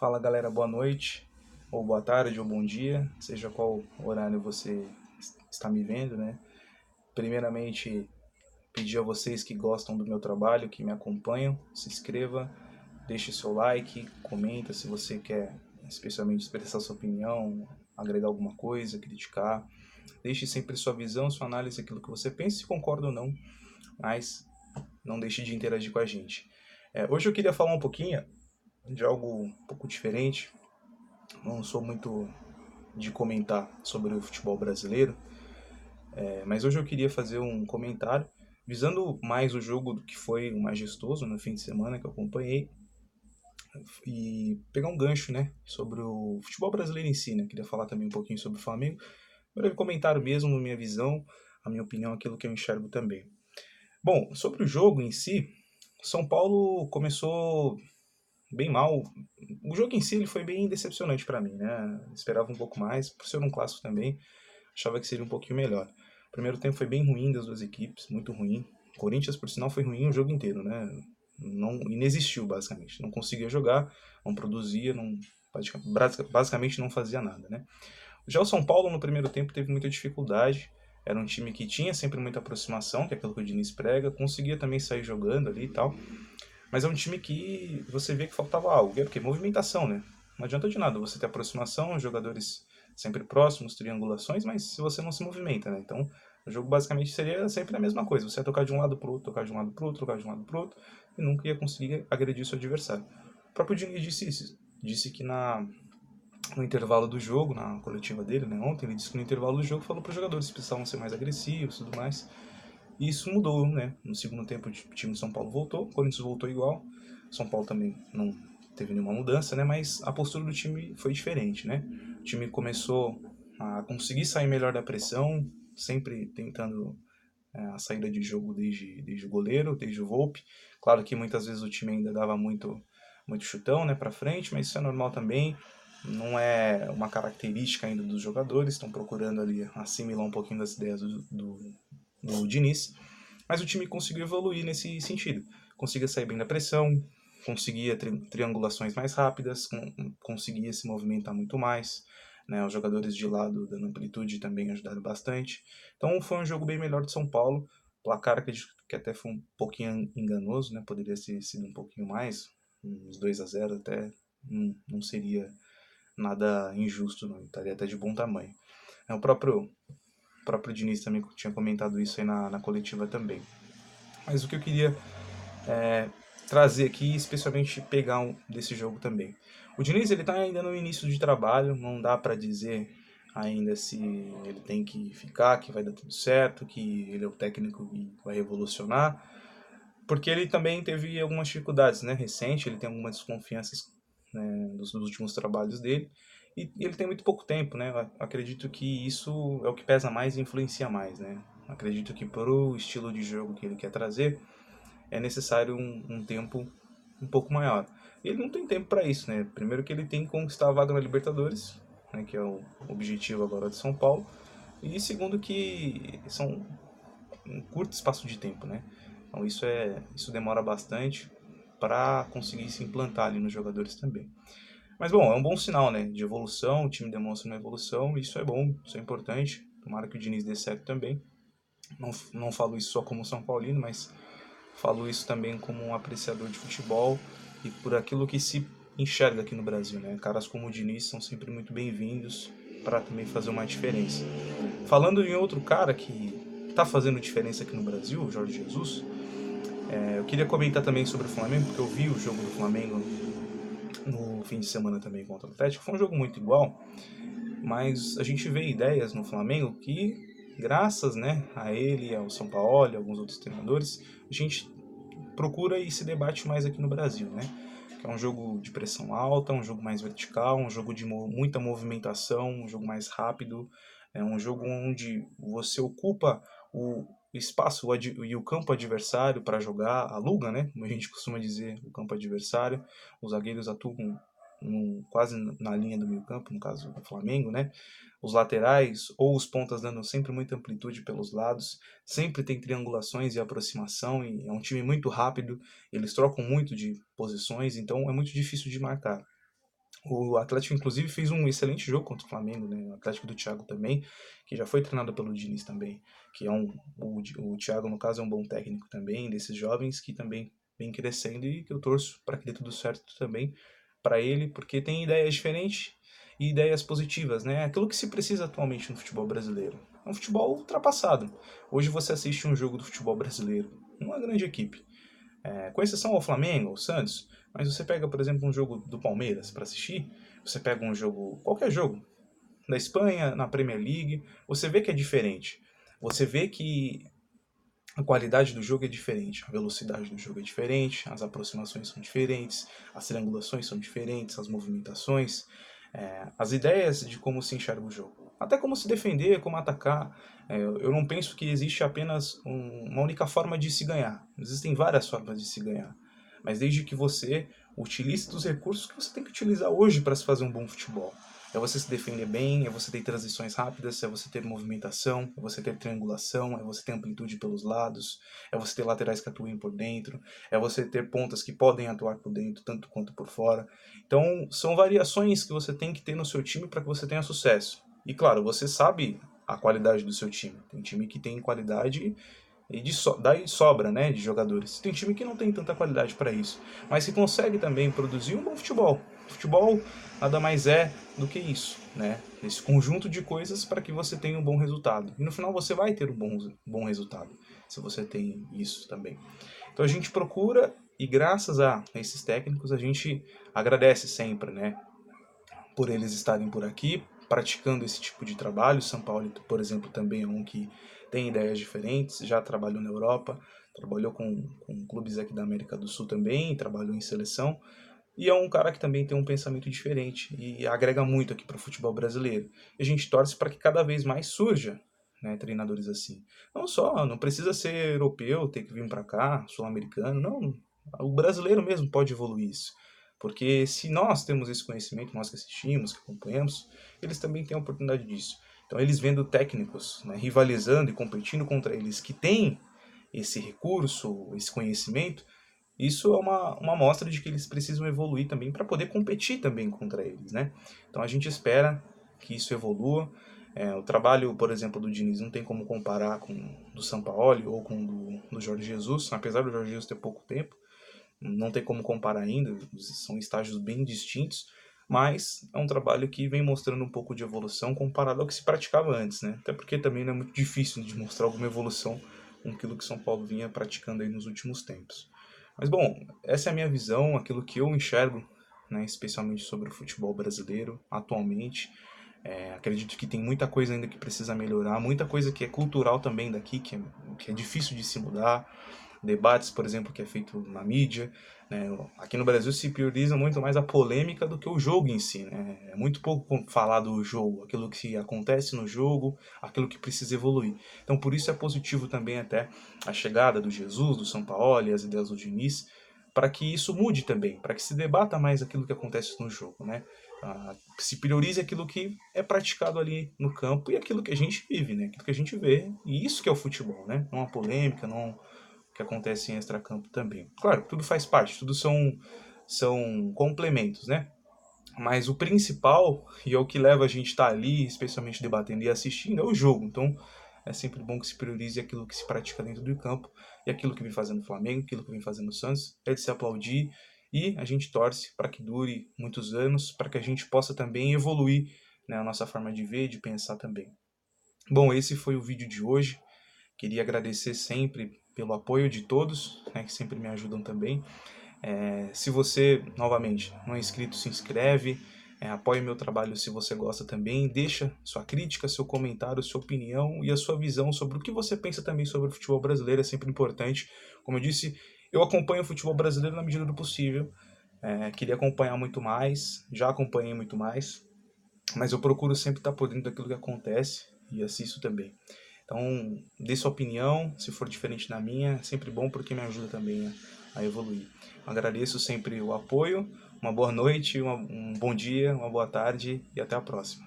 Fala galera, boa noite, ou boa tarde, ou bom dia, seja qual horário você está me vendo, né? Primeiramente, pedir a vocês que gostam do meu trabalho, que me acompanham, se inscreva, deixe seu like, comenta se você quer especialmente expressar sua opinião, agregar alguma coisa, criticar. Deixe sempre sua visão, sua análise, aquilo que você pensa, se concorda ou não, mas não deixe de interagir com a gente. Hoje eu queria falar um pouquinho de algo um pouco diferente. Não sou muito de comentar sobre o futebol brasileiro, mas hoje eu queria fazer um comentário visando mais o jogo que foi o majestoso no fim de semana que eu acompanhei e pegar um gancho, né, sobre o futebol brasileiro em si, né? Queria falar também um pouquinho sobre o Flamengo. Um breve comentário mesmo, minha visão, a minha opinião, aquilo que eu enxergo também. Bom, sobre o jogo em si, São Paulo começou bem mal. O jogo em si ele foi bem decepcionante para mim, né? Esperava um pouco mais, por ser um clássico também, achava que seria um pouquinho melhor. O primeiro tempo foi bem ruim das duas equipes, muito ruim. O Corinthians, por sinal, foi ruim o jogo inteiro, né? Não inexistiu basicamente, não conseguia jogar, não produzia, não basicamente não fazia nada, né? Já o São Paulo no primeiro tempo teve muita dificuldade. Era um time que tinha sempre muita aproximação, que é aquilo que o Diniz prega, conseguia também sair jogando ali e tal. Mas é um time que você vê que faltava algo, porque movimentação, né? Não adianta de nada você ter aproximação, jogadores sempre próximos, triangulações, mas se você não se movimenta, né? Então, o jogo basicamente seria sempre a mesma coisa. Você ia tocar de um lado pro outro, tocar de um lado pro outro, tocar de um lado pro outro, e nunca ia conseguir agredir seu adversário. O próprio Diniz disse isso. Disse que no intervalo do jogo, na coletiva dele, né, ontem, ele disse que no intervalo do jogo falou para os jogadores que precisavam ser mais agressivos e tudo mais. E isso mudou, né? No segundo tempo, o time de São Paulo voltou, o Corinthians voltou igual. São Paulo também não teve nenhuma mudança, né? Mas a postura do time foi diferente, né? O time começou a conseguir sair melhor da pressão, sempre tentando a saída de jogo desde o goleiro, desde o Volpe. Claro que muitas vezes o time ainda dava muito chutão, né, para frente, mas isso é normal também. Não é uma característica ainda dos jogadores, estão procurando ali assimilar um pouquinho das ideias do Diniz, mas o time conseguiu evoluir nesse sentido. Conseguia sair bem da pressão, conseguia triangulações mais rápidas, conseguia se movimentar muito mais. Né, os jogadores de lado dando amplitude também ajudaram bastante. Então foi um jogo bem melhor de São Paulo. Placar que até foi um pouquinho enganoso, né, poderia ter sido um pouquinho mais, uns 2-0 até não seria nada injusto, não, estaria até de bom tamanho. O próprio Diniz também tinha comentado isso aí na coletiva também. Mas o que eu queria trazer aqui, especialmente pegar desse jogo também. O Diniz ele está ainda no início de trabalho, não dá para dizer ainda se ele tem que ficar, que vai dar tudo certo, que ele é o técnico que vai revolucionar, porque ele também teve algumas dificuldades, né? Recente, ele tem algumas desconfianças, né, dos últimos trabalhos dele. E ele tem muito pouco tempo, né? Eu acredito que isso é o que pesa mais e influencia mais, né? Eu acredito que pro estilo de jogo que ele quer trazer, é necessário um tempo um pouco maior. E ele não tem tempo para isso, né? Primeiro que ele tem que conquistar a vaga na Libertadores, né, que é o objetivo agora de São Paulo. E segundo que são um curto espaço de tempo, né? Então isso demora bastante para conseguir se implantar ali nos jogadores também. Mas bom, é um bom sinal, né? De evolução, o time demonstra uma evolução, isso é bom, isso é importante. Tomara que o Diniz dê certo também. Não falo isso só como São Paulino, mas falo isso também como um apreciador de futebol e por aquilo que se enxerga aqui no Brasil, né? Caras como o Diniz são sempre muito bem-vindos para também fazer uma diferença. Falando em outro cara que está fazendo diferença aqui no Brasil, o Jorge Jesus, eu queria comentar também sobre o Flamengo, porque eu vi o jogo do Flamengo no fim de semana também contra o Atlético. Foi um jogo muito igual, mas a gente vê ideias no Flamengo que, graças, né, a ele, ao São Paulo e alguns outros treinadores, a gente procura e se debate mais aqui no Brasil, né? Que é um jogo de pressão alta, um jogo mais vertical, um jogo de muita movimentação, um jogo mais rápido, é um jogo onde você ocupa o espaço e o campo adversário para jogar, aluga, né? Como a gente costuma dizer, o campo adversário. Os zagueiros atuam quase na linha do meio campo, no caso do Flamengo, né? Os laterais ou os pontas dando sempre muita amplitude pelos lados, sempre tem triangulações e aproximação, e é um time muito rápido, eles trocam muito de posições, então é muito difícil de marcar. O Atlético, inclusive, fez um excelente jogo contra o Flamengo, né? O Atlético do Thiago também, que já foi treinado pelo Diniz também, que é o Thiago, no caso, é um bom técnico também, desses jovens que também vem crescendo e que eu torço para que dê tudo certo também para ele, porque tem ideias diferentes e ideias positivas, né? Aquilo que se precisa atualmente no futebol brasileiro. É um futebol ultrapassado. Hoje você assiste um jogo do futebol brasileiro, uma grande equipe, com exceção ao Flamengo, ao Santos, mas você pega, por exemplo, um jogo do Palmeiras para assistir, você pega um jogo, qualquer jogo, da Espanha, na Premier League, você vê que é diferente. Você vê que a qualidade do jogo é diferente, a velocidade do jogo é diferente, as aproximações são diferentes, as triangulações são diferentes, as movimentações, as ideias de como se enxerga o jogo. Até como se defender, como atacar. Eu não penso que existe apenas uma única forma de se ganhar. Existem várias formas de se ganhar. Mas desde que você utilize dos recursos que você tem que utilizar hoje para se fazer um bom futebol. É você se defender bem, é você ter transições rápidas, é você ter movimentação, é você ter triangulação, é você ter amplitude pelos lados, é você ter laterais que atuem por dentro, é você ter pontas que podem atuar por dentro, tanto quanto por fora. Então, são variações que você tem que ter no seu time para que você tenha sucesso. E claro, você sabe a qualidade do seu time. Tem time que tem qualidade e daí sobra, né, de jogadores. Tem time que não tem tanta qualidade para isso, mas que consegue também produzir um bom futebol. Futebol nada mais é do que isso, né? Esse conjunto de coisas para que você tenha um bom resultado. E no final você vai ter um bom resultado, se você tem isso também. Então a gente procura, e graças a esses técnicos, a gente agradece sempre, né? Por eles estarem por aqui, praticando esse tipo de trabalho. São Paulo, por exemplo, também é um que tem ideias diferentes, já trabalhou na Europa, trabalhou com clubes aqui da América do Sul também, trabalhou em seleção, e é um cara que também tem um pensamento diferente e agrega muito aqui para o futebol brasileiro. E a gente torce para que cada vez mais surja, né, treinadores assim. Não só, não precisa ser europeu, ter que vir para cá, sul-americano, não. O brasileiro mesmo pode evoluir isso. Porque se nós temos esse conhecimento, nós que assistimos, que acompanhamos, eles também têm a oportunidade disso. Então, eles vendo técnicos, né, rivalizando e competindo contra eles que têm esse recurso, esse conhecimento, isso é uma mostra de que eles precisam evoluir também para poder competir também contra eles, né? Então a gente espera que isso evolua. O trabalho, por exemplo, do Diniz não tem como comparar com o do Sampaoli ou com o do Jorge Jesus, apesar do Jorge Jesus ter pouco tempo, não tem como comparar ainda, são estágios bem distintos, mas é um trabalho que vem mostrando um pouco de evolução comparado ao que se praticava antes, né? Até porque também não é muito difícil de mostrar alguma evolução com aquilo que São Paulo vinha praticando aí nos últimos tempos. Mas bom, essa é a minha visão, aquilo que eu enxergo, né, especialmente sobre o futebol brasileiro atualmente. Acredito que tem muita coisa ainda que precisa melhorar, muita coisa que é cultural também daqui, que é difícil de se mudar. Debates, por exemplo, que é feito na mídia, né? Aqui no Brasil se prioriza muito mais a polêmica do que o jogo em si, né? É muito pouco falar do jogo, aquilo que acontece no jogo, aquilo que precisa evoluir. Então, por isso é positivo também até a chegada do Jesus, do Sampaoli, as ideias do Diniz, para que isso mude também, para que se debata mais aquilo que acontece no jogo, né? Se priorize aquilo que é praticado ali no campo e aquilo que a gente vive, né? Aquilo que a gente vê, e isso que é o futebol, né? Não a polêmica, não que acontece em extracampo também. Claro, tudo faz parte, tudo são complementos, né? Mas o principal, e é o que leva a gente a estar ali, especialmente debatendo e assistindo, é o jogo. Então, é sempre bom que se priorize aquilo que se pratica dentro do campo, e aquilo que vem fazendo o Flamengo, aquilo que vem fazendo o Santos, é de se aplaudir, e a gente torce para que dure muitos anos, para que a gente possa também evoluir, né, a nossa forma de ver, de pensar também. Bom, esse foi o vídeo de hoje. Queria agradecer sempre pelo apoio de todos, né, que sempre me ajudam também. Se você, novamente, não é inscrito, se inscreve, apoie meu trabalho se você gosta também, deixa sua crítica, seu comentário, sua opinião e a sua visão sobre o que você pensa também sobre o futebol brasileiro, é sempre importante. Como eu disse, eu acompanho o futebol brasileiro na medida do possível, queria acompanhar muito mais, já acompanhei muito mais, mas eu procuro sempre estar por dentro daquilo que acontece e assisto também. Então, dê sua opinião, se for diferente da minha, é sempre bom porque me ajuda também a evoluir. Agradeço sempre o apoio, uma boa noite, um bom dia, uma boa tarde e até a próxima.